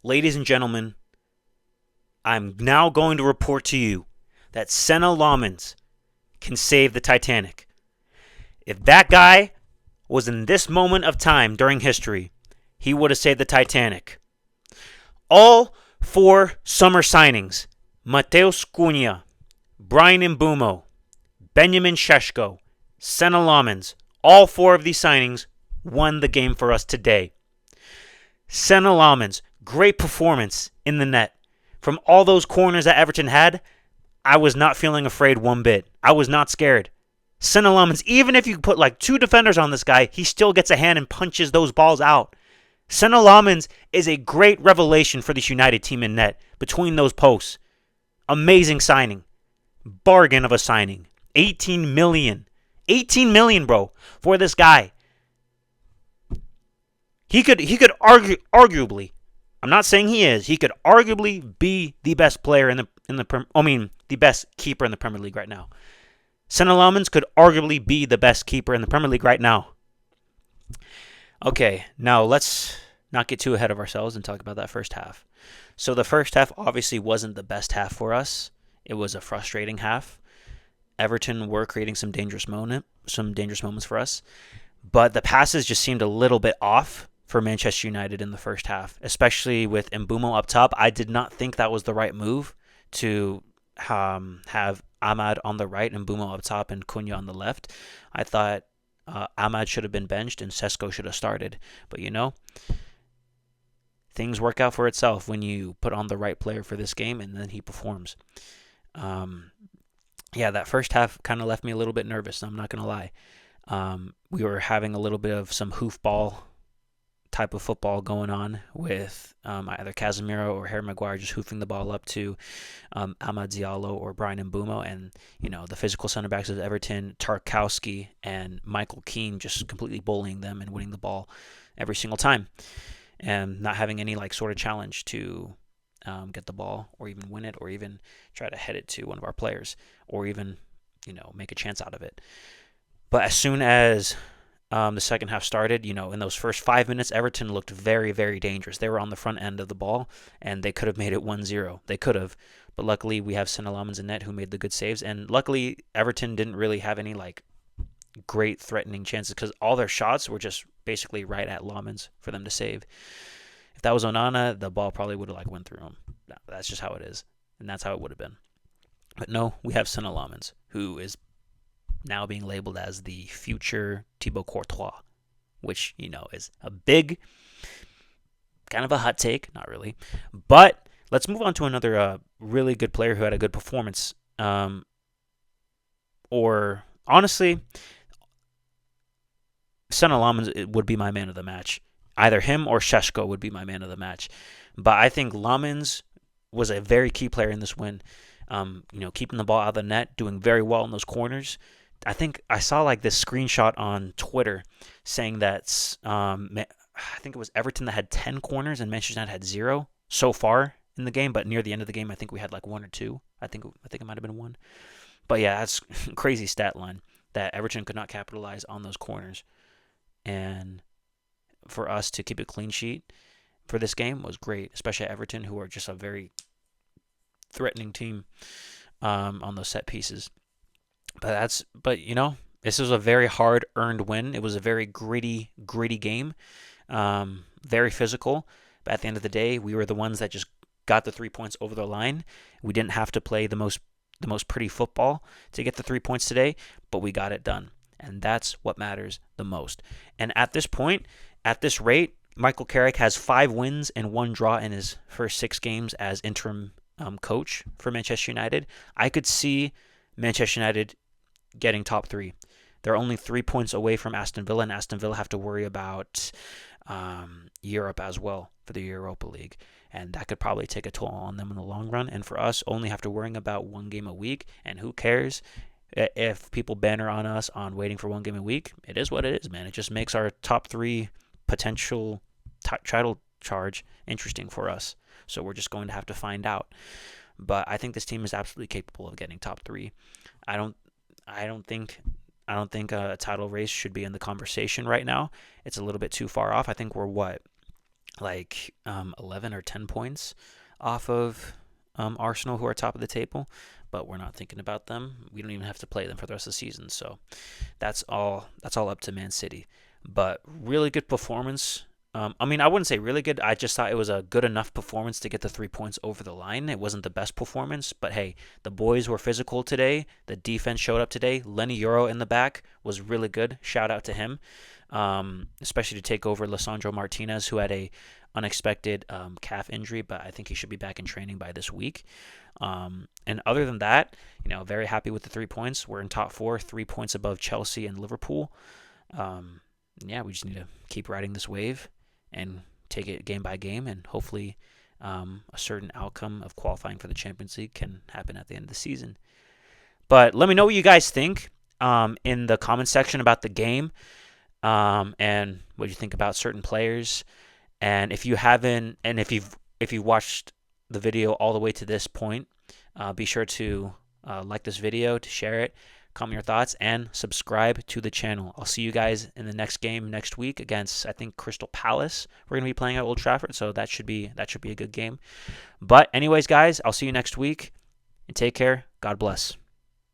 ladies and gentlemen, I'm now going to report to you that Senna Laumans can save the Titanic. If that guy was in this moment of time during history, he would have saved the Titanic. All four summer signings, Mateus Cunha, Brian Mbumo, Benjamin Šeško, Senna Laumans, all four of these signings won the game for us today. Senna Laumans, great performance in the net. From all those corners that Everton had, I was not feeling afraid one bit. I was not scared. Senna Laumans, even if you put like two defenders on this guy, he still gets a hand and punches those balls out. Senna Laumans is a great revelation for this United team in net between those posts. Amazing signing. Bargain of a signing. 18 million. 18 million, bro, for this guy. He could arguably, I'm not saying he is, he could arguably be the best player the best keeper in the Premier League right now. Senna Laumans could arguably be the best keeper in the Premier League right now. Okay, now let's not get too ahead of ourselves and talk about that first half. So the first half obviously wasn't the best half for us. It was a frustrating half. Everton were creating some dangerous moments for us, but the passes just seemed a little bit off for Manchester United in the first half, especially with Mbumo up top. I did not think that was the right move to have Ahmad on the right and Mbumo up top and Cunha on the left. I thought Ahmad should have been benched and Šeško should have started, but things work out for itself when you put on the right player for this game and then he performs. That first half kind of left me a little bit nervous. I'm not going to lie. We were having a little bit of some hoofball type of football going on with either Casemiro or Harry Maguire just hoofing the ball up to Amad Diallo or Brian Mbumo, and the physical center backs of Everton, Tarkowski and Michael Keane, just completely bullying them and winning the ball every single time, and not having any sort of challenge to get the ball or even win it or even try to head it to one of our players or even make a chance out of it. But as soon as the second half started, in those first 5 minutes, Everton looked very, very dangerous. They were on the front end of the ball, and they could have made it 1-0. They could have. But luckily, we have Senna Laumans in net who made the good saves. And luckily, Everton didn't really have any, great threatening chances because all their shots were just basically right at Laumans for them to save. If that was Onana, the ball probably would have, went through him. That's just how it is. And that's how it would have been. But no, we have Senna Laumans, who is now being labeled as the future Thibaut Courtois, which, is a big, kind of a hot take. Not really. But let's move on to another really good player who had a good performance. Or, honestly, Senna Laumans would be my man of the match. Either him or Šeško would be my man of the match. But I think Laumans was a very key player in this win. Keeping the ball out of the net, doing very well in those corners. I think I saw this screenshot on Twitter saying that I think it was Everton that had 10 corners and Manchester United had 0 so far in the game. But near the end of the game, I think we had 1 or 2. I think it might have been 1. But yeah, that's a crazy stat line that Everton could not capitalize on those corners. And for us to keep a clean sheet for this game was great, especially at Everton, who are just a very threatening team on those set pieces. But this was a very hard earned win. It was a very gritty game, very physical. But at the end of the day, we were the ones that just got the 3 points over the line. We didn't have to play the most pretty football to get the 3 points today, but we got it done. And that's what matters the most. And at this point, at this rate, Michael Carrick has 5 wins and 1 draw in his first 6 games as interim coach for Manchester United. I could see Manchester United getting top 3. They're only 3 points away from Aston Villa, and Aston Villa have to worry about Europe as well for the Europa League. And that could probably take a toll on them in the long run. And for us, only have to worry about 1 game a week. And who cares if people banner on us on waiting for 1 game a week? It is what it is, man. It just makes our top 3 potential title charge interesting for us. So we're just going to have to find out. But I think this team is absolutely capable of getting top 3. I don't think a title race should be in the conversation right now. It's a little bit too far off. I think we're like 11 or 10 points off of Arsenal, who are top of the table, but we're not thinking about them. We don't even have to play them for the rest of the season, so that's all. That's all up to Man City. But really good performance. I mean, I wouldn't say really good. I just thought it was a good enough performance to get the 3 points over the line. It wasn't the best performance, but hey, the boys were physical today. The defense showed up today. Lenny Euro in the back was really good. Shout out to him, especially to take over Lisandro Martinez, who had a unexpected calf injury, but I think he should be back in training by this week. And other than that, very happy with the 3 points. We're in top four, 3 points above Chelsea and Liverpool. Yeah, we just need to keep riding this wave and take it game by game, and hopefully a certain outcome of qualifying for the Champions League can happen at the end of the season. But let me know what you guys think in the comment section about the game, and what you think about certain players. And if you haven't, and if you've watched the video all the way to this point, be sure to like this video, to share it, comment your thoughts, and subscribe to the channel. I'll see you guys in the next game next week against, I think, Crystal Palace. We're gonna be playing at Old Trafford, so that should be a good game. But anyways, guys, I'll see you next week, and take care. God bless.